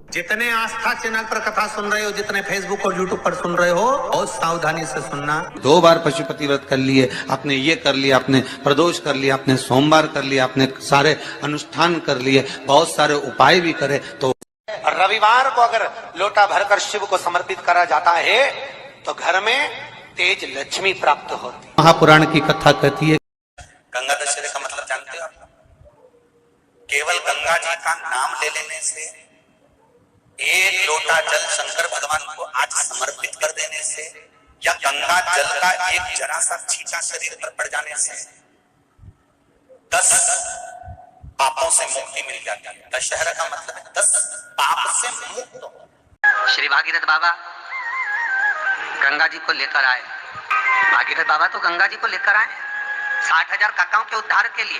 जितने आस्था चैनल पर कथा सुन रहे हो, जितने फेसबुक और यूट्यूब पर सुन रहे हो, बहुत सावधानी से सुनना। 2 बार पशुपति व्रत कर लिए, आपने ये कर लिया, आपने प्रदोष कर लिया, आपने सोमवार कर लिया, आपने सारे अनुष्ठान कर लिए, बहुत सारे उपाय भी करे, तो रविवार को अगर लोटा भरकर शिव को समर्पित करा जाता है तो घर में तेज लक्ष्मी प्राप्त होती। महापुराण की कथा कहती है। गंगा दशहरे का मतलब जानते हो आप? केवल गंगा जी का नाम ले लेने से, एक लोटा जल शंकर भगवान को आज समर्पित कर देने से, या गंगा जल का एक जरा सा छींटा शरीर पर पड़ जाने से 10 पापों से मुक्ति मिल जाती है। दशहरा का मतलब है 10 पाप से मुक्त हो। श्री भागीरथ बाबा गंगा जी को लेकर आए। भागीरथ बाबा तो गंगा जी को लेकर आए 60,000 काकाओं के उद्धार के लिए।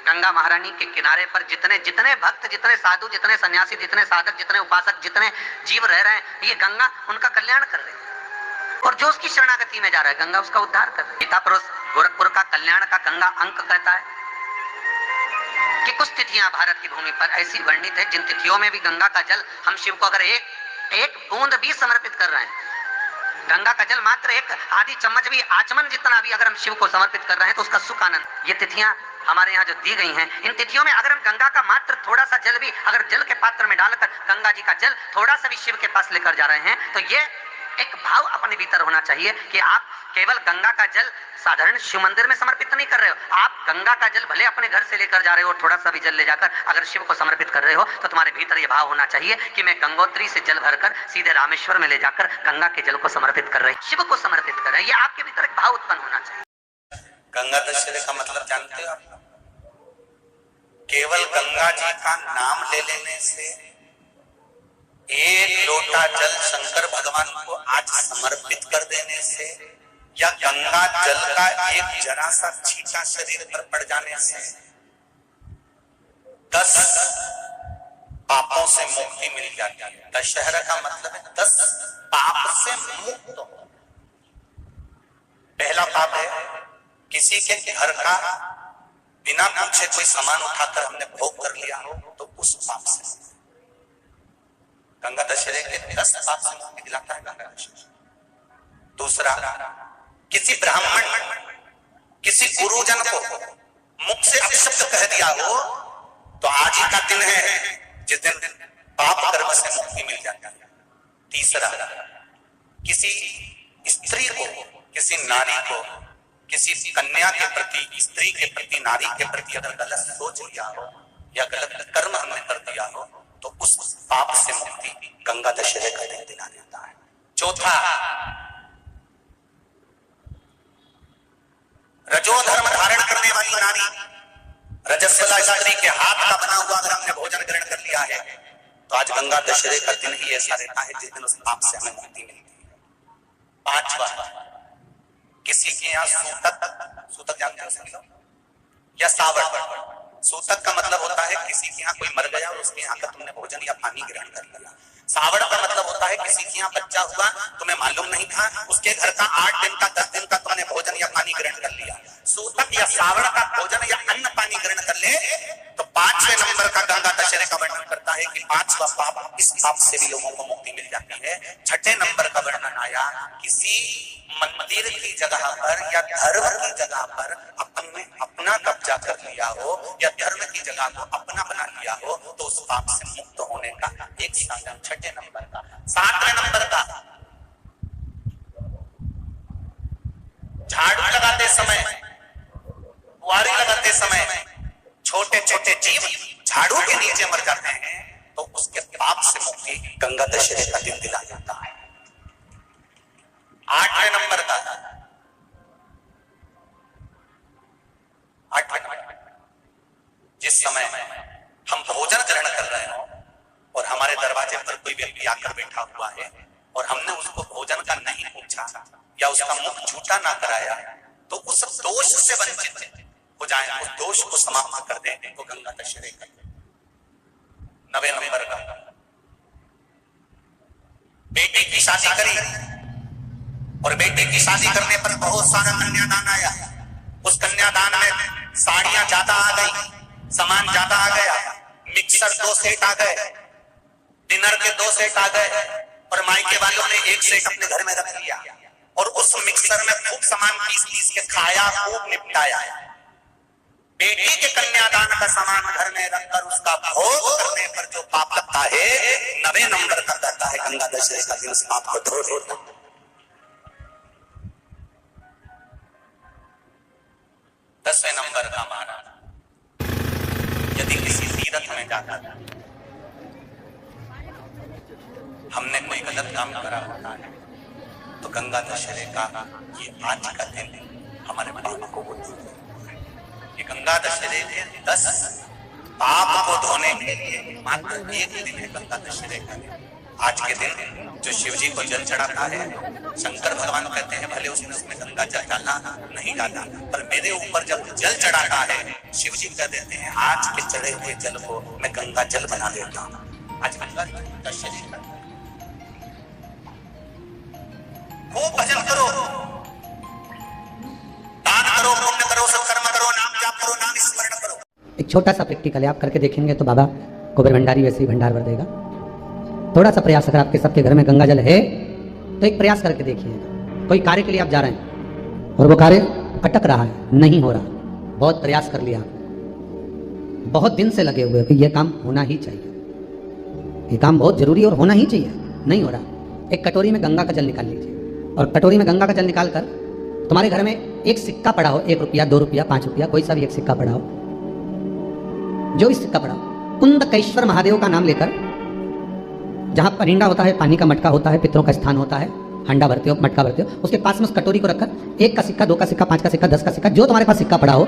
गंगा महारानी के किनारे पर जितने जितने भक्त, जितने साधु, जितने सन्यासी, जितने साधक, जितने उपासक, जितने जीव रह रहे हैं, ये गंगा उनका कल्याण कर रही है। और जो उसकी शरणागति में जा रहा है, गंगा उसका उद्धार कर रही है। गीता पुरुष गोरखपुर का कल्याण का गंगा अंक कहता है कि कुछ तिथियां भारत की भूमि पर ऐसी वर्णित है जिन तिथियों में भी गंगा का जल हम शिव को अगर एक बूंद भी समर्पित कर रहे हैं, गंगा का जल मात्र एक आधी चम्मच भी, आचमन जितना भी अगर हम शिव को समर्पित कर रहे हैं तो उसका सुख आनंद, ये तिथियां हमारे यहाँ जो दी गई हैं, इन तिथियों में अगर हम गंगा का मात्र थोड़ा सा जल भी अगर जल के पात्र में डालकर गंगा जी का जल थोड़ा सा भी शिव के पास लेकर जा रहे हैं, तो ये एक भाव अपने भीतर होना चाहिए कि आप केवल गंगा का जल साधारण शिव मंदिर में समर्पित नहीं कर रहे हो, आप गंगा का जल भले अपने घर से लेकर जा रहे हो, थोड़ा सा भी जल ले जाकर अगर शिव को समर्पित कर रहे हो, तो तुम्हारे भीतर ये भाव होना चाहिए कि मैं गंगोत्री से जल भरकर सीधे रामेश्वर में ले जाकर गंगा के जल को समर्पित कर रहे, शिव को समर्पित कर रहे। ये आपके भीतर एक भाव उत्पन्न होना चाहिए। गंगा दशहरे का मतलब जानते हो आप? केवल गंगा जी का नाम ले लेने से, एक लोटा जल शंकर भगवान को आज समर्पित कर देने से, या गंगा जल का एक जरा सा छींटा शरीर पर पड़ जाने से 10 पापों से मुक्ति मिल जाती है। दशहरा का मतलब है 10 पाप से मुक्त हो। पहला पाप है किसी के घर का बिना पूछे कोई सामान उठाकर हमने भोग कर लिया हो, तो उस पाप से। गंगा दशहरे के 10 पाप से मुक्ति दिलाता है गंगा दशहरा। दूसरा, किसी ब्राह्मण, किसी गुरुजन को मुख से अपशब्द कह दिया हो, तो आज ही का दिन है जिस दिन पाप कर्म से मुक्ति मिल जाती है। तीसरा, किसी स्त्री को, किसी नारी को, किसी कन्या के प्रति, स्त्री के प्रति, नारी के प्रति अगर गलत सोच लिया हो या गलत कर्म हमने कर दिया हो, तो उस पाप से मुक्ति गंगा दशहरे का दिन दिला देता है। चौथा, रजो धर्म धारण करने वाली नारी, रजस्वला स्त्री के हाथ का बना हुआ अगर हमने भोजन ग्रहण कर लिया है, तो आज गंगा दशहरे का दिन ही ऐसा रहता है जिस दिन उस पाप से हमें मुक्ति मिलती है। पांचवा, किसी के यहाँ सूतक जानते हो या सावड़। सूतक का मतलब होता है किसी के यहाँ कोई मर गया और उसके यहाँ का तुमने भोजन या पानी ग्रहण कर लिया। सावड़ का मतलब होता है किसी के यहाँ बच्चा हुआ, तुम्हें मालूम नहीं था, उसके घर का 8 दिन का 10 दिन का तुमने भोजन या पानी ग्रहण कर लिया। सूतक या सावड़ का भोजन या अन्न पानी ग्रहण कर ले, तो 5वें नंबर का गंगा दशहरे का वर्णन करता है कि 5वां पाप, इस पाप से भी लोगों को मुक्ति मिल जाती है। 6ठे नंबर का वर्णन आया, किसी मंदिर की जगह पर या धर्म की जगह पर अपना कब्जा कर लिया हो या धर्म की जगह को अपना बना लिया हो, तो उस पाप से मुक्त होने का एक साधन 6ठे नंबर का। 7वें नंबर का, झाड़ू लगाते समय, बुआरी लगाते समय छोटे छोटे जीव झाड़ू के नीचे मर जाते हैं, तो उसके पाप से मुक्ति गंगा दशहरे का दिन दिला जाता है। 8वें नंबर का, 8वें नंबर, जिस समय हम भोजन ग्रहण कर रहे हो और हमारे दरवाजे पर कोई व्यक्ति आकर बैठा हुआ है और हमने उसको भोजन का नहीं पूछा या उसका मुख झूठा ना कराया, तो उस दोष से वंचित हो जाए, उस दोष को समाप्त कर दें, तो गंगा दशहरे का। 9वें नंबर का, बेटी की शादी करी और बेटी की शादी करने पर बहुत सारा कन्यादान आया। उस कन्यादान में साड़ियां ज्यादा आ गई, सामान ज्यादा आ गया, मिक्सर 2 सेट आ गए, डिनर के 2 सेट आ गए और मायके वालों ने 1 सेट अपने घर में रख लिया और उस मिक्सर में खूब सामान पीस के खाया, खूब निपटाया। बेटी के कन्यादान का सामान घर में रखकर उसका भोग करने पर जो पाप लगता है 9वें नंबर का कहता है गंगा दशहरे का दिन उस पाप को धो देता। 10वें नंबर का महाराज यदि किसी तीर्थ में जाता था, हमने कोई गलत काम करा होता है तो गंगा दशहरे का ये आज का दिन हमारे पाप को धो देता है। ये गंगा दशहरे के 10 पाप को धोने के लिए मात्र एक दिन है गंगा दशहरे का दिन। आज के दिन जो शिव जी को जल चढ़ाता है, शंकर भगवान कहते हैं भले उसने उसमें गंगा जल डाला नहीं डाला, पर मेरे ऊपर जब जल चढ़ाता है शिव जी कह देते हैं आज के चढ़े हुए जल को मैं गंगा जल बना देता हूं। आज गंगा दशहरे का खूब भजन करो, दान करो, पुण्य करो, सत्कर्म करो, नाम जाप करो, नाम स्मरण करो। एक छोटा सा प्रैक्टिकल है, आप करके देखेंगे तो बाबा कुबेर भंडारी वैसे ही भंडार भर देगा। थोड़ा सा प्रयास, अगर आपके सबके घर में गंगा जल है तो एक प्रयास करके देखिएगा। कोई कार्य के लिए आप जा रहे हैं और वो कार्य अटक रहा है, नहीं हो रहा, बहुत प्रयास कर लिया, बहुत दिन से लगे हुए कि यह काम होना ही चाहिए, ये काम बहुत जरूरी और होना ही चाहिए, नहीं हो रहा। एक कटोरी में गंगा का जल निकाल लीजिए और कटोरी में गंगा का जल निकाल कर तुम्हारे घर में एक सिक्का पड़ा हो, 1 रुपया, 2 रुपया, 5 रुपया, कोई सा भी एक सिक्का पड़ा हो, जो भी सिक्का पड़ा हो, कुंदकेश्वर महादेव का नाम लेकर, जहां परिंडा होता है, पानी का मटका होता है, पितरों का स्थान होता है, हंडा भरते हो, मटका भरते हो, उसके पास में उस कटोरी को रखकर 1 का सिक्का, 2 का सिक्का, 5 का सिक्का, 10 का सिक्का, जो तुम्हारे पास सिक्का पड़ा हो,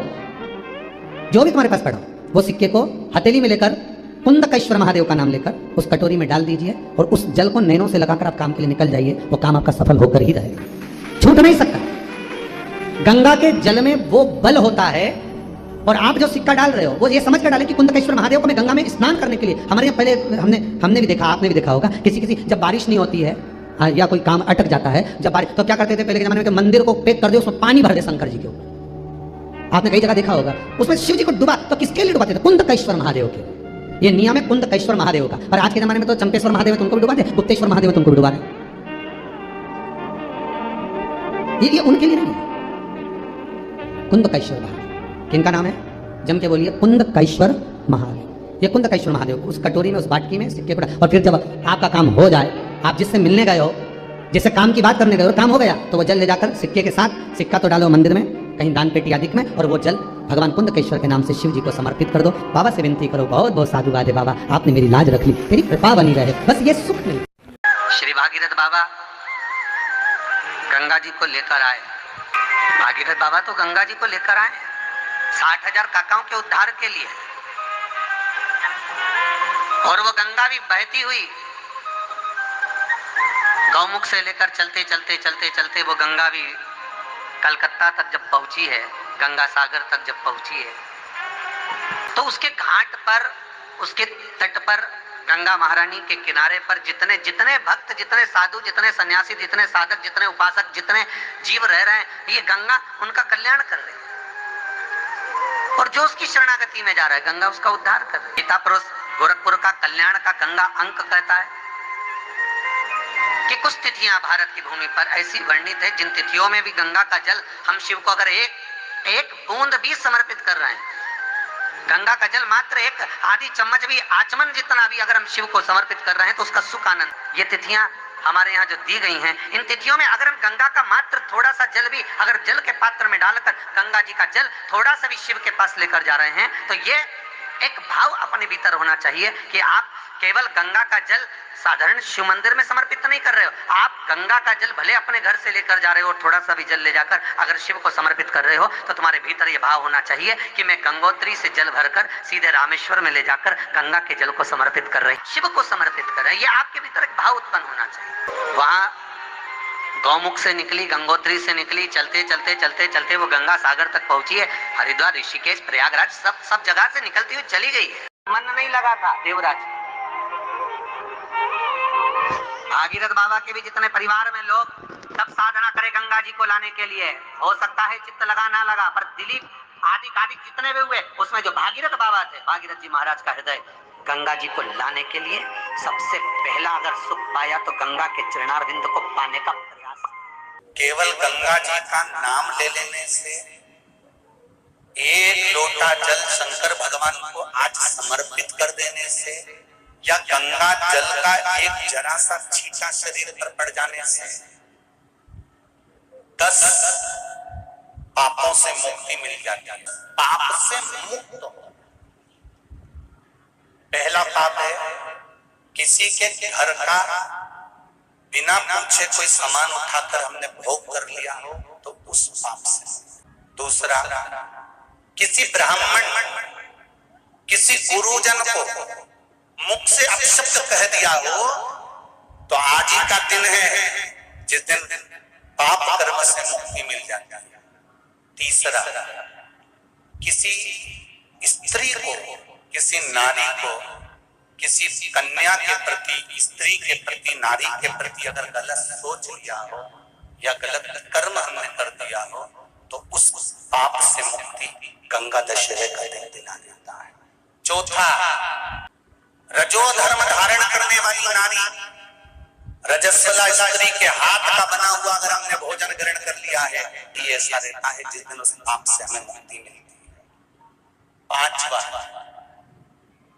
जो भी तुम्हारे पास पड़ा हो, वो सिक्के को हथेली में लेकर कुंदकेश्वर महादेव का नाम लेकर उस कटोरी में डाल दीजिए और उस जल को नैनों से लगाकर आप काम के लिए निकल जाइए। वो काम आपका सफल होकर ही रहेगा, छूट नहीं सकता। गंगा के जल में वो बल होता है और आप जो सिक्का डाल रहे हो वो ये समझ कर डाले कि कुंदकेश्वर महादेव को मैं गंगा में स्नान करने के लिए। हमारे यहाँ पहले हमने भी देखा, आपने भी देखा होगा, किसी जब बारिश नहीं होती है या कोई काम अटक जाता है, जब बारिश, तो क्या करते थे पहले के जमाने में, मंदिर को पैक कर दे, उसमें पानी भर दे शंकर जी के ऊपर। आपने कई जगह देखा होगा, उसमें शिव जी को डुबा, तो किसके लिए डुबाते थे? कुंदकेश्वर महादेव के। ये नियम है कुंदकेश्वर महादेव का। पर आज के जमाने में तो चंपेश्वर महादेव है, तुमको भी डुबा दे, गुप्तेश्वर महादेव है, तुमको भी डुबा दे। ये उनके लिए नहीं है। कुंदकेश्वर महादेव किनका नाम है? जम के बोलिए, कुंदकेश्वर महादेव। ये कुंदकेश्वर महादेव उस कटोरी में, उस बाटकी में सिक्के पड़ा, और फिर जब आपका काम हो जाए, आप जिससे मिलने गए हो, जिससे काम की बात करने गए हो, काम हो गया, तो वो जल ले जाकर सिक्के के साथ, सिक्का तो डालो मंदिर में, कहीं दान पेटी आदि में, और वो जल भगवान कुंदकेश्वर के नाम से शिव जी को समर्पित कर दो। बाबा से विनती करो, बहुत बहुत साधुवाद है बाबा, आपने मेरी लाज रख ली, तेरी कृपा बनी रहे, बस ये सुख मिले। श्री भागीरथ बाबा गंगा जी को लेकर आए। भागीरथ बाबा तो गंगा जी को लेकर आए 60,000 काकाओं के उद्धार के लिए, और वो गंगा भी बहती हुई गौमुख से लेकर चलते चलते चलते चलते वो गंगा भी कलकत्ता तक जब पहुंची है, गंगा सागर तक जब पहुंची है, तो उसके घाट पर, उसके तट पर, गंगा महारानी के किनारे पर जितने जितने भक्त, जितने साधु, जितने सन्यासी, जितने साधक, जितने उपासक, जितने जीव रह रहे हैं, ये गंगा उनका कल्याण कर रही है। और जो उसकी शरणागति में जा रहा है, गंगा उसका उद्धार कर रही है। गीता पुरुष गोरखपुर का कल्याण का गंगा अंक कहता है कि कुछ तिथियां भारत की भूमि पर ऐसी वर्णित है जिन तिथियों में भी गंगा का जल हम शिव को अगर एक बूंद भी समर्पित कर रहे हैं, गंगा का जल मात्र एक आधी चम्मच भी, आचमन जितना भी अगर हम शिव को समर्पित कर रहे हैं, तो उसका सुख आनंद, ये तिथियां हमारे यहाँ जो दी गई हैं, इन तिथियों में अगर हम गंगा का मात्र थोड़ा सा जल भी अगर जल के पात्र में डालकर गंगा जी का जल थोड़ा सा भी शिव के पास लेकर जा रहे हैं, तो ये एक भाव अपने भीतर होना चाहिए कि आप केवल गंगा का जल साधारण शिव मंदिर में समर्पित नहीं कर रहे हो, आप गंगा का जल भले अपने घर से लेकर जा रहे हो और थोड़ा सा भी जल ले जाकर अगर शिव को समर्पित कर रहे हो, तो तुम्हारे भीतर ये भाव होना चाहिए कि मैं गंगोत्री से जल भरकर सीधे रामेश्वर में ले जाकर गंगा के जल को समर्पित कर रहे, शिव को समर्पित कर रहे हैं। ये आपके भीतर एक भाव उत्पन्न होना चाहिए। वहां गौमुख से निकली, गंगोत्री से निकली, चलते चलते चलते चलते वो गंगा सागर तक पहुंची है। हरिद्वार, ऋषिकेश, प्रयागराज, सब जगह से निकलती हुई चली गई है। मन नहीं लगा था देवराज। भागीरथ बाबा के भी जितने परिवार में लोग सब साधना करे गंगा जी को लाने के लिए, हो सकता है चित्त लगा ना लगा, पर दिलीप आदि कादिक जितने भी हुए, उसमें जो भागीरथ बाबा थे, भागीरथ जी महाराज का हृदय गंगा जी को लाने के लिए सबसे पहला अगर सुख पाया तो गंगा के चरणारविंद को पाने का प्रयास। केवल गंगा जी का नाम ले लेने से, एक लोटा जल शंकर भगवान को आज समर्पित कर देने से, या गंगा जल का एक जरा सा छींटा शरीर पर पड़ जाने से 10 पापों से मुक्ति मिल जाती है। पाप से मुक्त हो। पहला पाप है किसी के घर का बिना पूछे कोई सामान उठाकर हमने भोग कर लिया हो तो उस पाप से। दूसरा, किसी ब्राह्मण किसी गुरुजन को मुख से अपशब्द कह दिया हो तो आज ही का दिन है जिस दिन पाप कर्म से मुक्ति मिल जाती है। तीसरा, किसी स्त्री को, किसी नारी को, किसी कन्या के प्रति, स्त्री के प्रति, नारी के प्रति अगर गलत सोच लिया हो या गलत कर्म हमने कर दिया हो तो उस पाप से मुक्ति गंगा दशहरे का दिन दिला देता है। चौथा, रजो धर्म धारण करने वाली नारी, रजस्वला स्त्री के हाथ का बना हुआ अगर हमने भोजन ग्रहण कर लिया है ये ऐसा रहता है जिस दिन उस पाप से हमें मुक्ति मिलती है। पांचवा,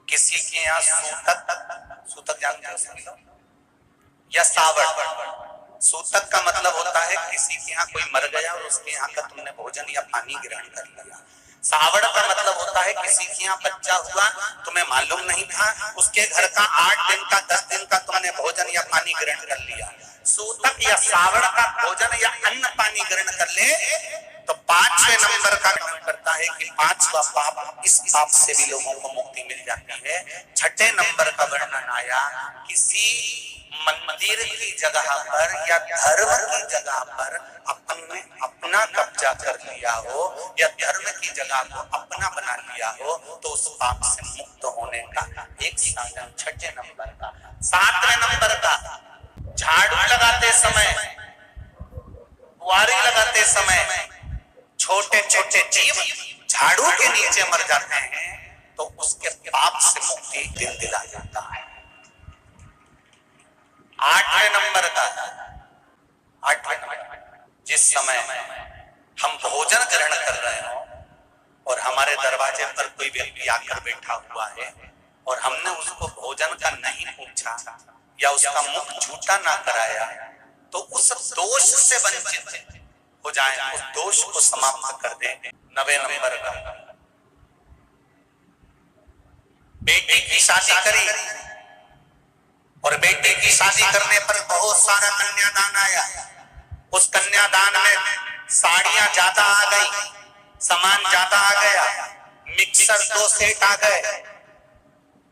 किसी के यहाँ सूतक जानते हो या सावड़। सूतक का मतलब होता है किसी के यहाँ कोई मर गया और उसके यहाँ का तुमने भोजन या पानी ग्रहण कर लिया। सावड़ का मतलब होता है किसी के यहाँ बच्चा हुआ, तुम्हें मालूम नहीं था, उसके घर का 8 दिन का 10 दिन का तुमने भोजन या पानी ग्रहण कर लिया। सूतक या सावड़ का भोजन या अन्न पानी ग्रहण कर ले तो 5वें नंबर का काम करता है कि 5वां पाप, इस पाप से भी लोगों को मुक्ति मिल जाती है। 6ठे नंबर का वर्णन आया, किसी मंदिर की जगह पर या धर्म की जगह पर अपना कब्जा कर लिया हो या धर्म की जगह को अपना बना लिया हो तो उस पाप से मुक्त होने का एक साधन 6ठे नंबर का। 7वें नंबर का, झाड़ू लगाते समय, बुआरी लगाते समय छोटे छोटे जीव झाड़ू के नीचे मर जाते हैं तो उसके पाप से मुक्ति दिन दिला जाता है। 8वें नंबर का, जिस समय हम भोजन ग्रहण कर रहे हो और हमारे दरवाजे पर कोई व्यक्ति आकर बैठा हुआ है और हमने उसको भोजन का नहीं पूछा या उसका मुख झूठा ना कराया तो उस दोष से वंचित हो जाए, उस दोष को समाप्त कर दे। 9वें नंबर का, बेटी की शादी करी और बेटे की शादी करने पर बहुत सारा कन्यादान आया। उस कन्यादान में साड़ियां ज्यादा आ गई, सामान ज्यादा आ गया, मिक्सर 2 सेट आ गए,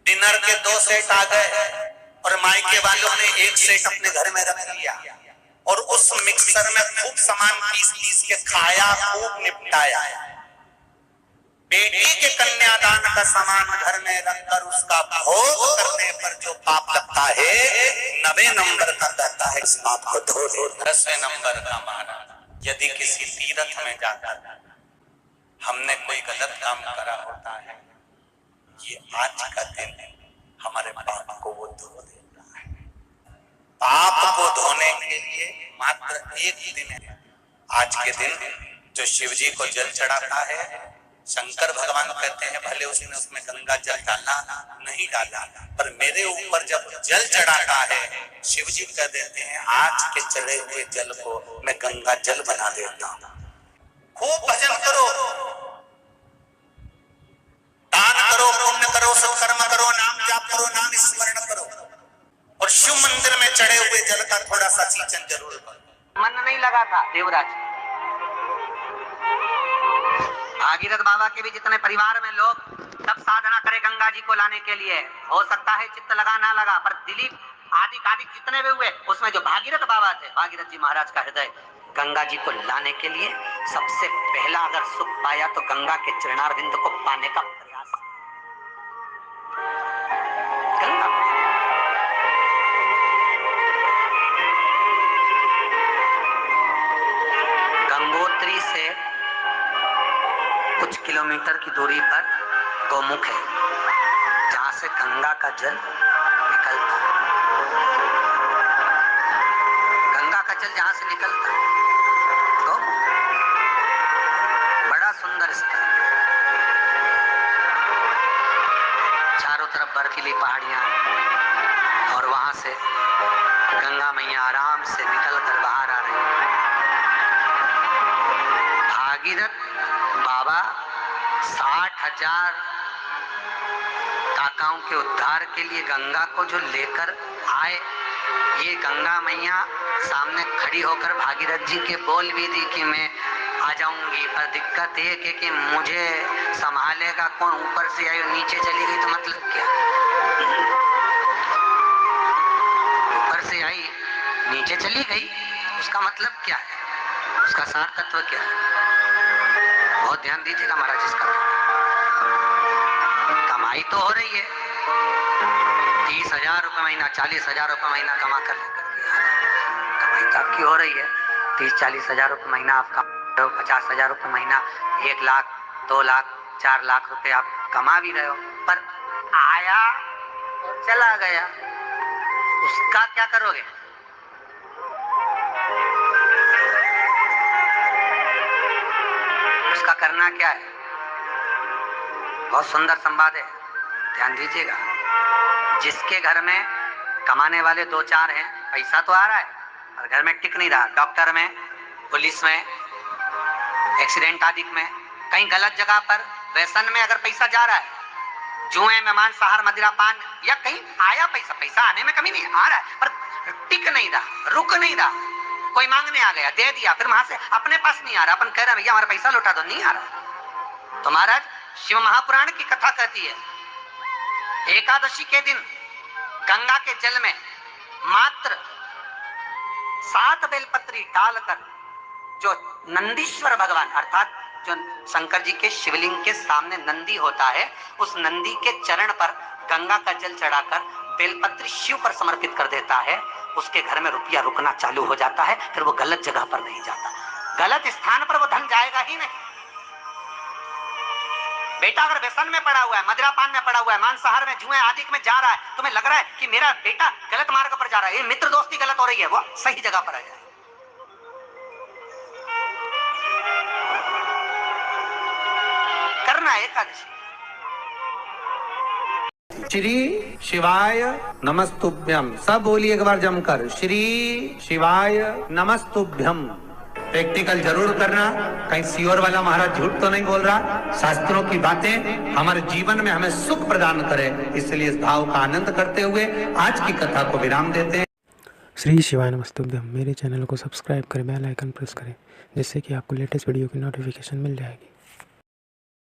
डिनर के 2 सेट आ गए और मायके वालों ने 1 सेट अपने घर में रख लिया और उस मिक्सर में खूब सामान पीस के खाया, खूब निपटाया। बेटी के कन्यादान का सामान घर में रखकर उसका भोग करने पर जो पाप लगता है 9वें नंबर का कहता है इस पाप को धो दो। 10वें नंबर का महाराज, यदि किसी तीर्थ में जाकर हमने कोई गलत काम करा होता है, ये आज का दिन हमारे पाप को वो धो देता है। पाप को धोने के लिए मात्र एक दिन है। आज के दिन जो शिव जी को जल चढ़ाता है, शंकर भगवान कहते हैं भले उसने उसमें गंगा जल डाला नहीं डाला, पर मेरे ऊपर जब जल चढ़ाता है शिव जी कह देते हैं आज के चढ़े हुए जल को मैं गंगा जल बना देता हूं। खूब भजन करो, दान करो, पुण्य करो, सत्कर्म करो, नाम जाप करो, नाम स्मरण करो और शिव मंदिर में चढ़े हुए जल का थोड़ा सा सिंचन जरूर करो। मन नहीं लगा था देवराज। भागीरथ बाबा के भी जितने परिवार में लोग सब साधना करे गंगा जी को लाने के लिए, हो सकता है चित्त लगा ना लगा, पर दिलीप आदि कादिक जितने भी हुए उसमें जो भागीरथ बाबा थे, भागीरथ जी महाराज का हृदय गंगा जी को लाने के लिए सबसे पहला अगर सुख पाया तो गंगा के चरणारविंद को पाने का प्रयास। गंगा गंगोत्री से कुछ किलोमीटर की दूरी पर गौमुख है जहां से गंगा का जल निकलता है। वहां से गंगा मैया आराम से निकल कर बाहर आ रही। भागीरथ बाबा 60,000 काकाओं के उद्धार के लिए गंगा को जो लेकर आए, ये गंगा मैया सामने खड़ी होकर भागीरथ जी के बोल भी दी कि मैं आ जाऊंगी, पर दिक्कत ये कि मुझे संभालेगा कौन, ऊपर से आई नीचे चली गई तो मतलब क्या, ऊपर से आई नीचे चली गई उसका मतलब क्या है, उसका सार तत्व क्या है। बहुत ध्यान दीजिएगा महाराज इसका। कमाई तो हो रही है, 30,000 रुपये महीना, 40,000 रुपये महीना कमा कर लेकर कमाई तो आपकी हो रही है। 30-40,000 रुपये महीना आप कमा, 50,000 रुपये महीना, 1 लाख 2 लाख 4 लाख रुपए आप कमा भी रहे हो, पर आया और चला गया, उसका क्या करोगे? उसका करना क्या है? बहुत सुंदर संवाद है, ध्यान दीजिएगा। जिसके घर में कमाने वाले 2-4 हैं, पैसा तो आ रहा है और घर में टिक नहीं रहा, डॉक्टर में, पुलिस में, एक्सीडेंट आदि में, कहीं गलत जगह पर, व्यसन में अगर पैसा जा रहा है, जुए में, मांसाहार, मदिरा पान, या कहीं आया पैसा आने में कमी नहीं, आ रहा है पर टिक नहीं रहा, रुक नहीं रहा, कोई मांगने आ गया, दे दिया, फिर वहां से अपने पास नहीं आ रहा, अपन कह रहे हैं भैया हमारा पैसा लौटा दो, नहीं आ रहा। तो महाराज शिव महापुराण की कथा कहती है, एकादशी के दिन गंगा के जल में मात्र 7 बेलपत्री डालकर जो नंदीश्वर भगवान अर्थात जो शंकर जी के शिवलिंग के सामने नंदी होता है, उस नंदी के चरण पर गंगा का जल चढ़ाकर बेलपत्री शिव पर समर्पित कर देता है, उसके घर में रुपया रुकना चालू हो जाता है, फिर वो गलत जगह पर नहीं जाता, गलत स्थान पर वो धन जाएगा ही नहीं। बेटा अगर व्यसन में पड़ा हुआ है, मदिरा पान में पड़ा हुआ है, मांसाहार में, जुए आदि में जा रहा है, तुम्हें लग रहा है कि मेरा बेटा गलत मार्ग पर जा रहा है, ये मित्र दोस्ती गलत हो रही है, वो सही जगह पर आ जाए। करना है एकादशी। श्री शिवाय नमस्तुभ्यम, सब बोलिए एक बार जमकर, श्री शिवाय नमस्तुभ्यम। प्रैक्टिकल जरूर करना, कहीं सियोर वाला महाराज झूठ तो नहीं बोल रहा। शास्त्रों की बातें हमारे जीवन में हमें सुख प्रदान करे, इसलिए इस भाव का आनंद करते हुए आज की कथा को विराम देते हैं। श्री शिवाय नमस्तुभ्यम। मेरे चैनल को सब्सक्राइब करें, बेल आइकन प्रेस करें, जिससे कि आपको लेटेस्ट वीडियो की नोटिफिकेशन मिल जाएगी।